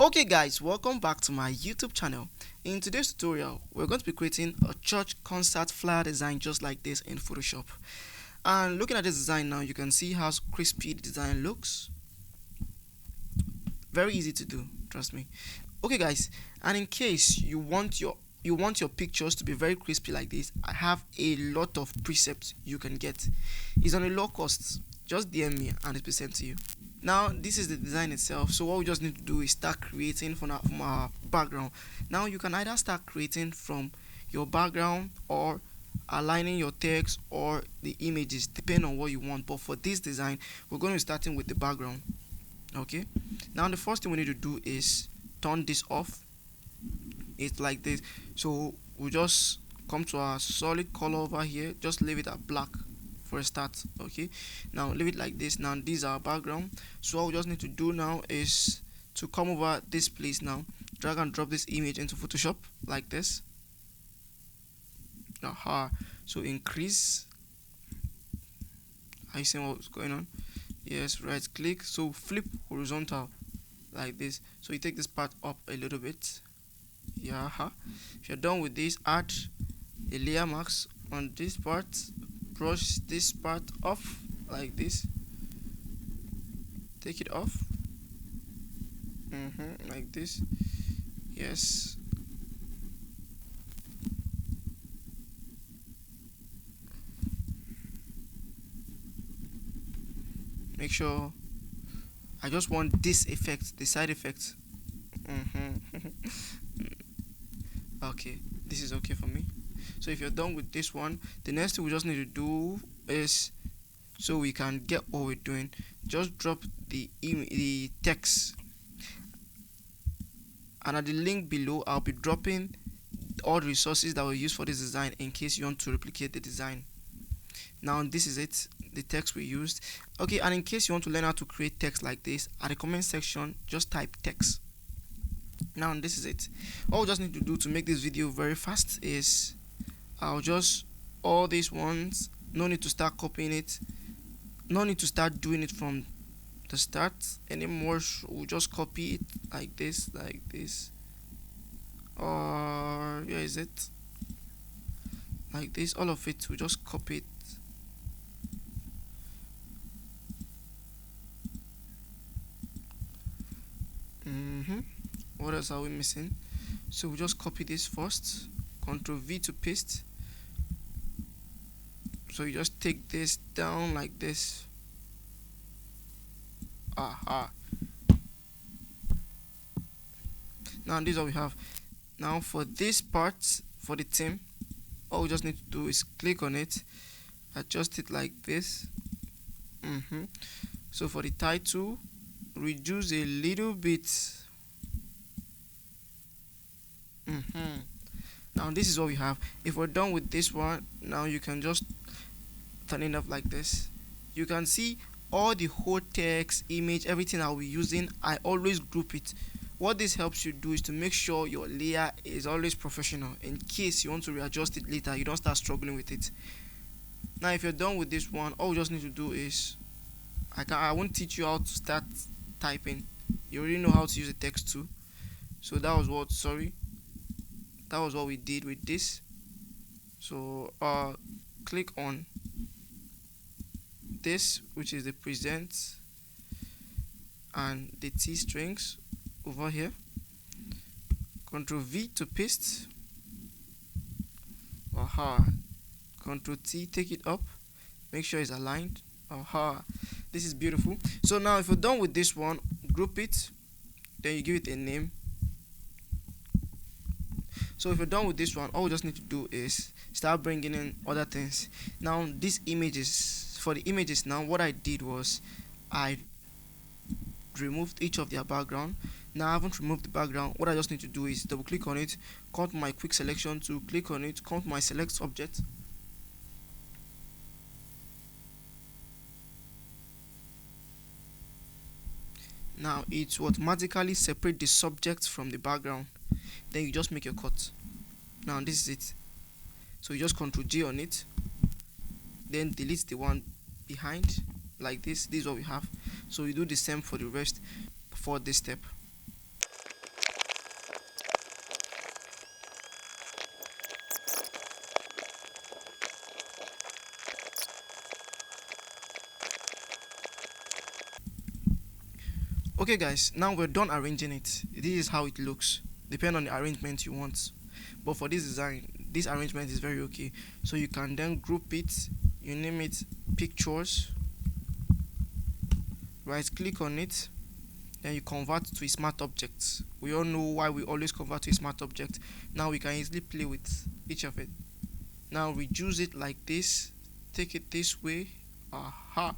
Okay guys, welcome back to my YouTube channel. In today's tutorial, we're going to be creating a church concert flyer design just like this in Photoshop. And looking at this design now, you can see how crispy the design looks. Very easy to do, trust me. Okay guys, and in case you want your pictures to be very crispy like this, I have a lot of presets you can get. It's on a low cost. Just DM me and it's be sent to you. Now this is the design itself, so what we just need to do is start creating from our background. Now you can either start creating from your background or aligning your text or the images depending on what you want, but for this design we're going to be starting with the background. Okay, now the first thing we need to do is turn this off. It's like this, so we just come to our solid color over here, just leave it at black for a start. Okay, now leave it like this. Now this is our background, so what we just need to do now is to come over this place now, drag and drop this image into Photoshop like this. So increase. Are you seeing what's going on? Yes, right click, so flip horizontal like this, so you take this part up a little bit. If you're done with this, add a layer mask on this part, brush this part off like this, take it off. Like this. Yes, make sure. I just want this effect, the side effect. Okay, this is okay for me. So if you're done with this one, the next thing we just need to do is, so we can get what we're doing, just drop the text, and at the link below I'll be dropping all the resources that we use for this design in case you want to replicate the design. Now this is it, the text we used. Okay, and in case you want to learn how to create text like this, at the comment section just type text. Now this is it. All we just need to do to make this video very fast is I'll just, all these ones, no need to start copying it, no need to start doing it from the start anymore. We'll just copy it like this, or where is it, like this. All of it, we just copy it. What else are we missing? So we just copy this first, Ctrl V to paste. So you just take this down like this. Now this is what we have. Now for this part, for the theme, all we just need to do is click on it, adjust it like this. So for the title, reduce a little bit. Now this is what we have. If we're done with this one, now you can just turn it up like this. You can see all the whole text, image, everything I'll be using, I always group it. What this helps you do is to make sure your layer is always professional in case you want to readjust it later, you don't start struggling with it. Now if you're done with this one, all you just need to do is, I won't teach you how to start typing, you already know how to use the text too. So that was what we did with this. So click on this, which is the present, and the T strings over here, Ctrl V to paste. Ctrl T, take it up, make sure it's aligned. This is beautiful. So now if you're done with this one, group it, then you give it a name. So if you're done with this one, all we just need to do is start bringing in other things. Now these images, for the images, now what I did was I removed each of their background. Now I haven't removed the background. What I just need to do is double click on it, come to my quick selection to click on it, come to my select object. Now it will automatically separate the subject from the background. Then you just make your cut. Now this is it. So you just Ctrl J on it, then delete the one behind like this. This is what we have. So you do the same for the rest for this step. Okay guys, now we're done arranging it. This is how it looks, depend on the arrangement you want, but for this design, this arrangement is very okay. So you can then group it, you name it pictures, right click on it, then you convert to a smart object. We all know why we always convert to a smart object. Now we can easily play with each of it. Now reduce it like this, take it this way, aha,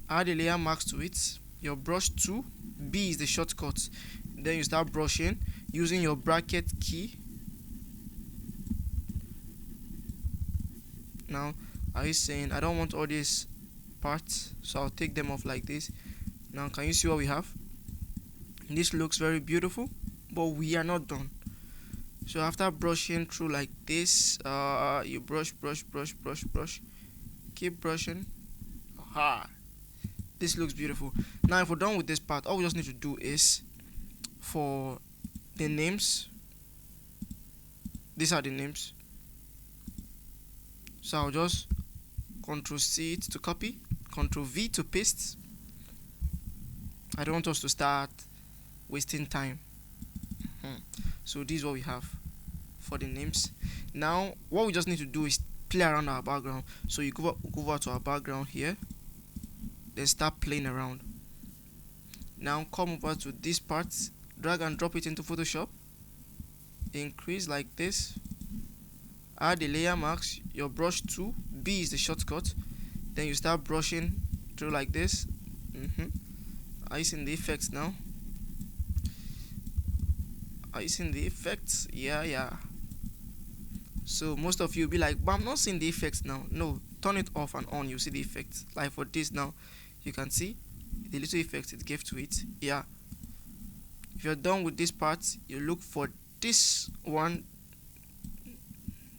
add a layer mask to it, your brush tool, B is the shortcut, then you start brushing using your bracket key. Now are you saying I don't want all these parts, so I'll take them off like this. Now can you see what we have? This looks very beautiful, but we are not done. So after brushing through like this, you brush, keep brushing. Aha, this looks beautiful. Now if we're done with this part, all we just need to do is for the names, these are the names, so I'll just Ctrl C it to copy, Ctrl V to paste. I don't want us to start wasting time. So this is what we have for the names. Now what we just need to do is play around our background. So you go over to our background here, then start playing around. Now come over to this part, drag and drop it into Photoshop, increase like this, add the layer marks, your brush tool, B is the shortcut, then you start brushing through like this. Are you seeing the effects now? Are you seeing the effects? Yeah. So most of you will be like, but I'm not seeing the effects now. No, turn it off and on, you see the effects. Like for this now, you can see the little effects it gave to it. Yeah. If you're done with this part, you look for this one.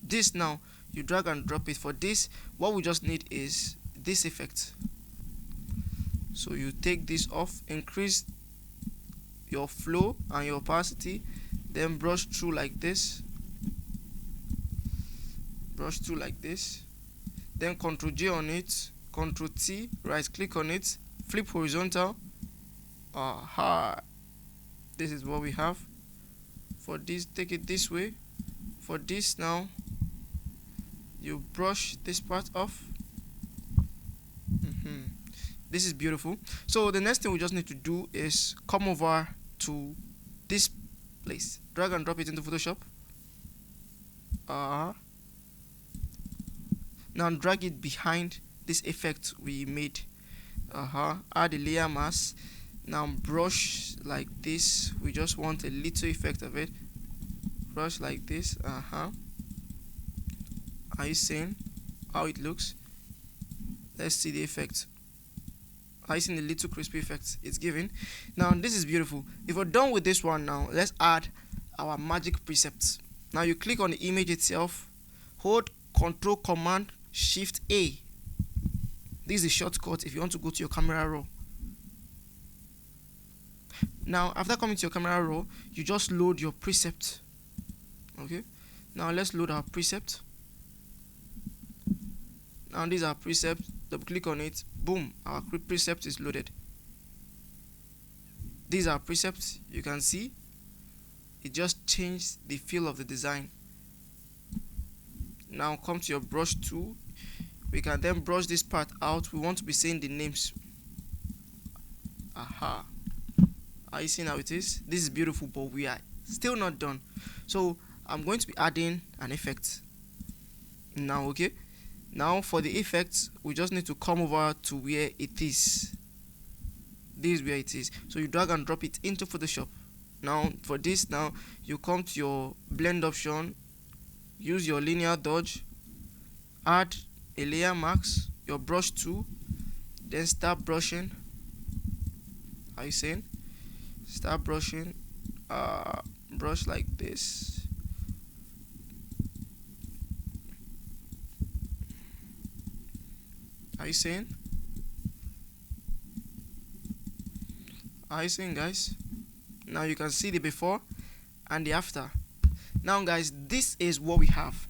This now, you drag and drop it. For this, what we just need is this effect. So you take this off, increase your flow and your opacity, then brush through like this, then Ctrl J on it, Ctrl T, right click on it, flip horizontal. Aha, this is what we have. For this, take it this way. For this now, you brush this part off. This is beautiful. So the next thing we just need to do is come over to this place, drag and drop it into Photoshop. Now drag it behind this effect we made. Add a layer mask. Now brush like this. We just want a little effect of it. Brush like this. Are you seeing how it looks? Let's see the effect. Are you seeing the little crispy effect it's giving? Now this is beautiful. If we're done with this one now, let's add our magic precepts. Now you click on the image itself, hold Ctrl Command Shift A. This is a shortcut if you want to go to your camera raw. Now after coming to your camera raw, you just load your precept. Okay, now let's load our precept. Now these are precepts. Double click on it, boom, our precept is loaded. These are precepts. You can see it just changed the feel of the design. Now come to your brush tool. We can then brush this part out. We want to be saying the names. Aha, are you seeing how it is? This is beautiful, but we are still not done. So I'm going to be adding an effect now. Okay, now for the effects, we just need to come over to where it is. This is where it is. So you drag and drop it into Photoshop. Now for this, now you come to your blend option, use your linear dodge, add a layer mask, your brush tool, then start brushing. Are you saying? Start brushing. Brush like this. Are you seeing? Are you seeing, guys? Now you can see the before and the after. Now guys, this is what we have.